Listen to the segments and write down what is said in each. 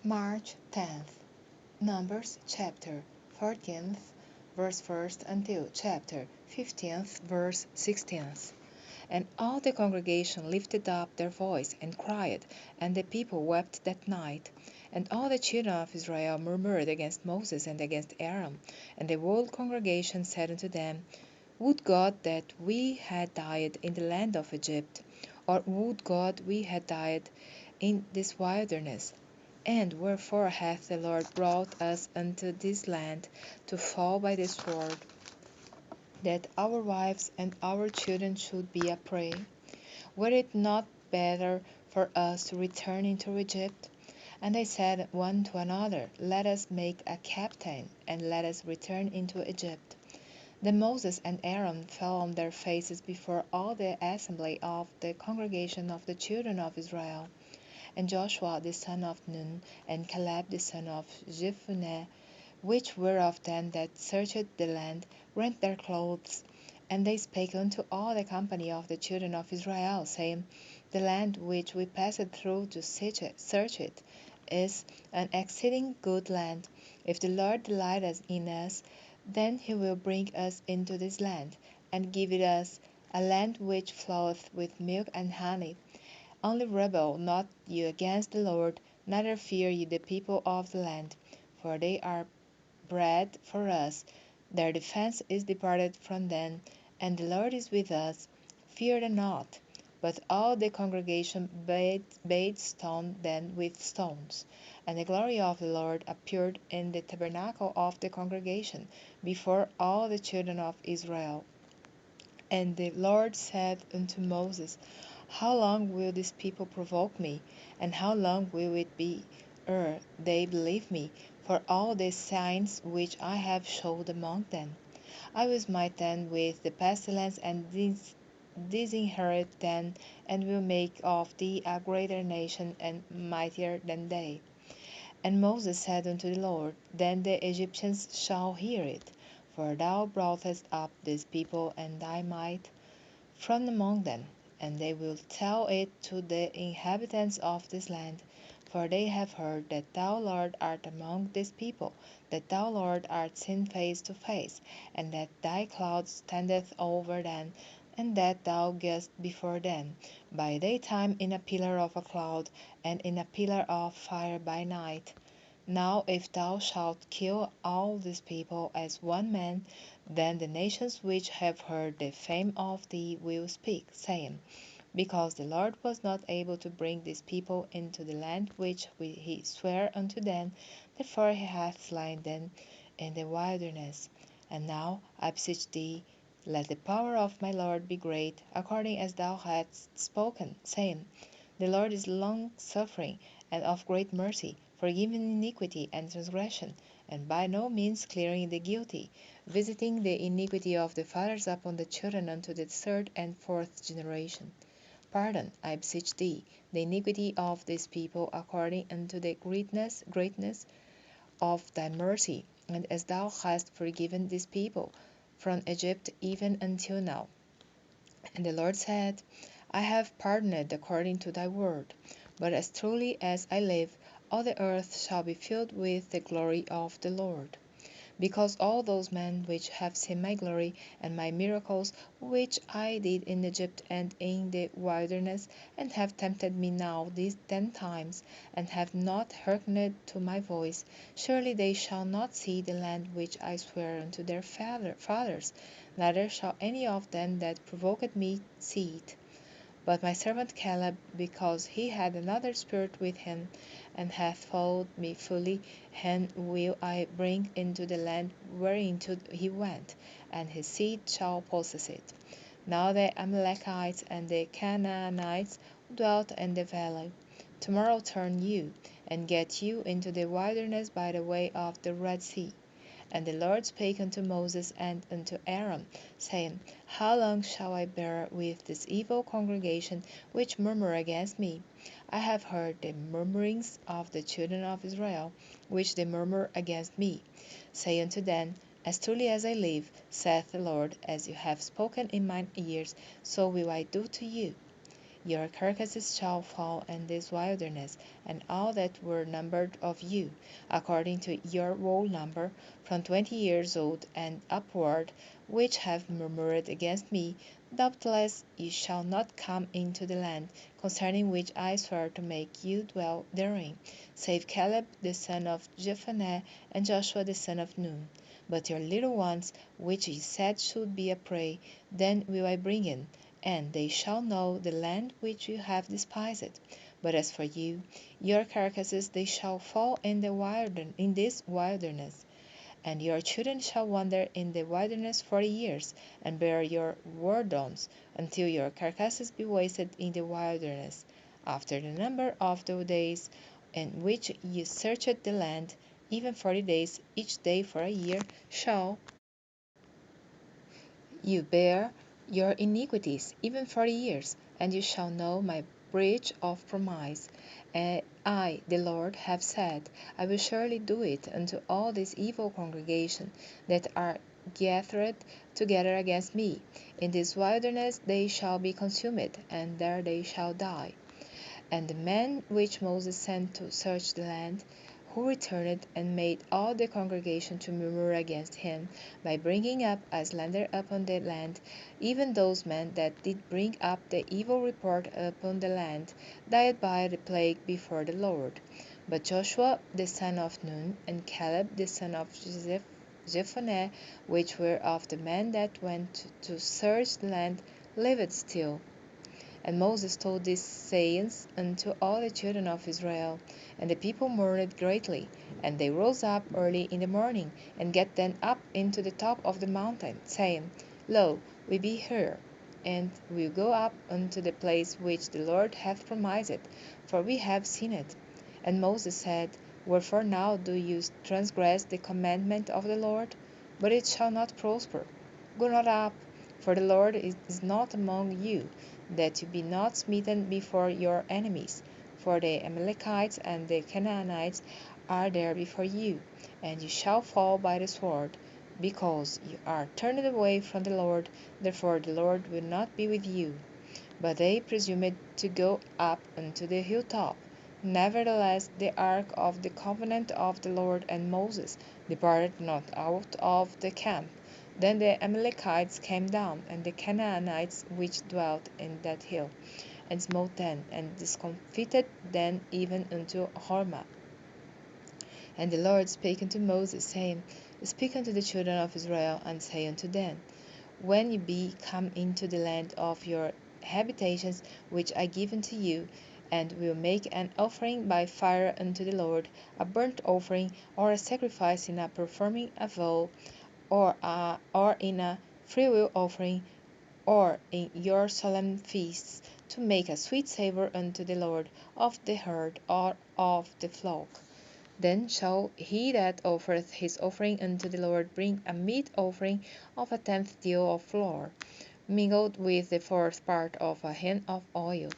March 10th, Numbers chapter 14th, verse 1st until chapter 15th, verse 16th. And all the congregation lifted up their voice and cried, and the people wept that night. And all the children of Israel murmured against Moses and against Aaron. And the whole congregation said unto them, Would God that we had died in the land of Egypt, or would God we had died in this wilderness? And wherefore hath the Lord brought us unto this land to fall by the sword, that our wives and our children should be a prey? Were it not better for us to return into Egypt? And they said one to another, Let us make a captain, and let us return into Egypt. Then Moses and Aaron fell on their faces before all the assembly of the congregation of the children of Israel. And Joshua the son of Nun, and Caleb the son of Jephunneh, which were of them that searched the land, rent their clothes. And they spake unto all the company of the children of Israel, saying, The land which we passed through to search it is an exceeding good land. If the Lord delighteth in us, then he will bring us into this land, and give it us, a land which floweth with milk and honey. Only rebel not ye against the Lord, neither fear ye the people of the land, for they are bread for us. Their defense is departed from them, and the Lord is with us. Fear them not. But all the congregation bade stone them with stones. And the glory of the Lord appeared in the tabernacle of the congregation before all the children of Israel. And the Lord said unto Moses, How long will this people provoke me? And how long will it be ere they believe me, for all the signs which I have showed among them? I will smite them with the pestilence and disinherit them, and will make of thee a greater nation and mightier than they. And Moses said unto the Lord, Then the Egyptians shall hear it, for thou broughtest up this people and thy might from among them, and they will tell it to the inhabitants of this land. For they have heard that thou, Lord, art among this people, that thou, Lord, art seen face to face, and that thy cloud standeth over them, and that thou goest before them by daytime in a pillar of a cloud, and in a pillar of fire by night. Now if thou shalt kill all these people as one man, then the nations which have heard the fame of thee will speak, saying, Because the Lord was not able to bring these people into the land which he sware unto them, therefore he hath slain them in the wilderness. And now, I beseech thee, let the power of my Lord be great, according as thou hast spoken, saying, The Lord is long-suffering and of great mercy, forgiving iniquity and transgression, and by no means clearing the guilty, visiting the iniquity of the fathers upon the children unto the third and fourth generation. Pardon, I beseech thee, the iniquity of this people according unto the greatness of thy mercy, and as thou hast forgiven this people from Egypt even until now. And the Lord said, I have pardoned according to thy word. But as truly as I live, all the earth shall be filled with the glory of the Lord. Because all those men which have seen my glory and my miracles which I did in Egypt and in the wilderness, and have tempted me now these 10 times, and have not hearkened to my voice, surely they shall not see the land which I sware unto their fathers, neither shall any of them that provoked me see it. But my servant Caleb, because he had another spirit with him, and hath followed me fully, him will I bring into the land whereinto he went, and his seed shall possess it. Now the Amalekites and the Canaanites dwelt in the valley. Tomorrow turn you, and get you into the wilderness by the way of the Red Sea. And the Lord spake unto Moses and unto Aaron, saying, How long shall I bear with this evil congregation which murmur against me? I have heard the murmurings of the children of Israel, which they murmur against me. Say unto them, As truly as I live, saith the Lord, as you have spoken in mine ears, so will I do to you. Your carcasses shall fall in this wilderness, and all that were numbered of you, according to your roll number, from 20 years old and upward, which have murmured against me, doubtless ye shall not come into the land, concerning which I swear to make you dwell therein, save Caleb the son of Jephunneh and Joshua the son of Nun. But your little ones, which ye said should be a prey, then will I bring in, and they shall know the land which you have despised. But as for you, your carcasses they shall fall in this wilderness, and your children shall wander in the wilderness 40 years, and bear your wardons, until your carcasses be wasted in the wilderness. After the number of the days in which ye searched the land, even 40 days, each day for a year, shall you bear your iniquities, even 40 years, and you shall know my breach of promise. And I, the Lord, have said, I will surely do it unto all this evil congregation that are gathered together against me. In this wilderness they shall be consumed, and there they shall die. And the man which Moses sent to search the land, who returned and made all the congregation to murmur against him, by bringing up a slander upon the land, even those men that did bring up the evil report upon the land, died by the plague before the Lord. But Joshua the son of Nun, and Caleb the son of Jephunneh, which were of the men that went to search the land, lived still. And Moses told these sayings unto all the children of Israel. And the people mourned greatly. And they rose up early in the morning, and get then up into the top of the mountain, saying, Lo, we be here, and will go up unto the place which the Lord hath promised, for we have seen it. And Moses said, Wherefore now do you transgress the commandment of the Lord? But it shall not prosper. Go not up, for the Lord is not among you, that you be not smitten before your enemies. For the Amalekites and the Canaanites are there before you, and you shall fall by the sword, because you are turned away from the Lord. Therefore the Lord will not be with you. But they presumed to go up unto the hilltop. Nevertheless the ark of the covenant of the Lord and Moses departed not out of the camp. Then the Amalekites came down, and the Canaanites which dwelt in that hill, and smote them, and discomfited them even unto Hormah. And the Lord spake unto Moses, saying, Speak unto the children of Israel, and say unto them, When ye be come into the land of your habitations, which I give unto you, and will make an offering by fire unto the Lord, a burnt offering, or a sacrifice in a performing a vow, or in a freewill offering, or in your solemn feasts, to make a sweet savour unto the Lord, of the herd or of the flock. Then shall he that offereth his offering unto the Lord bring a meat offering of a tenth deal of flour, mingled with the fourth part of a hin of oil,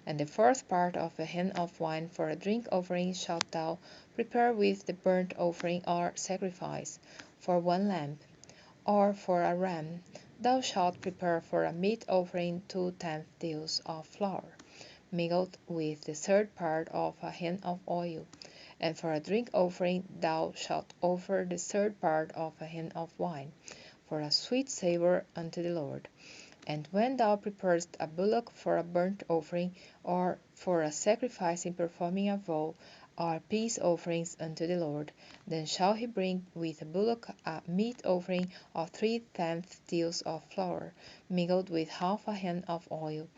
and the fourth part of a hin of wine. For a drink offering shalt thou prepare with the burnt offering or sacrifice. For one lamb, or for a ram, thou shalt prepare for a meat offering 2/10 deals of flour, mingled with the third part of a hin of oil. And for a drink offering thou shalt offer the third part of a hin of wine, for a sweet savour unto the Lord. And when thou preparest a bullock for a burnt offering, or for a sacrifice in performing a vow, or peace offerings unto the Lord, then shall he bring with a bullock a meat offering of 3/10 deals of flour, mingled with half a hin of oil.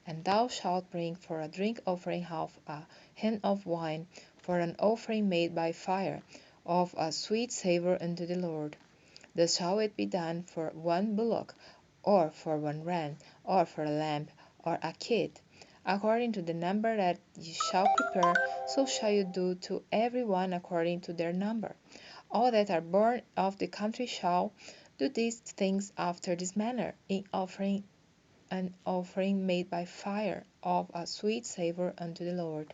And thou shalt bring for a drink offering half a hin of wine, for an offering made by fire, of a sweet savour unto the Lord. Thus shall it be done for one bullock, or for one ram, or for a lamb, or a kid. According to the number that ye shall prepare, so shall you do to every one according to their number. All that are born of the country shall do these things after this manner, in offering an offering made by fire, of a sweet savour unto the Lord.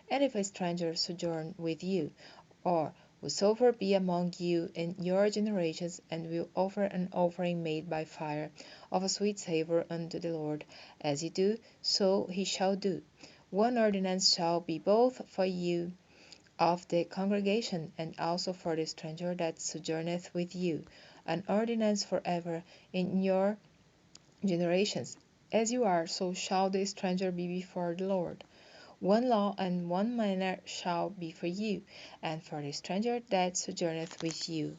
And if a stranger sojourn with you, or Whosoever be among you in your generations, and will offer an offering made by fire, of a sweet savour unto the Lord, as ye do, so he shall do. One ordinance shall be both for you of the congregation, and also for the stranger that sojourneth with you, an ordinance for ever in your generations. As you are, so shall the stranger be before the Lord. One law and one manner shall be for you, and for the stranger that sojourneth with you.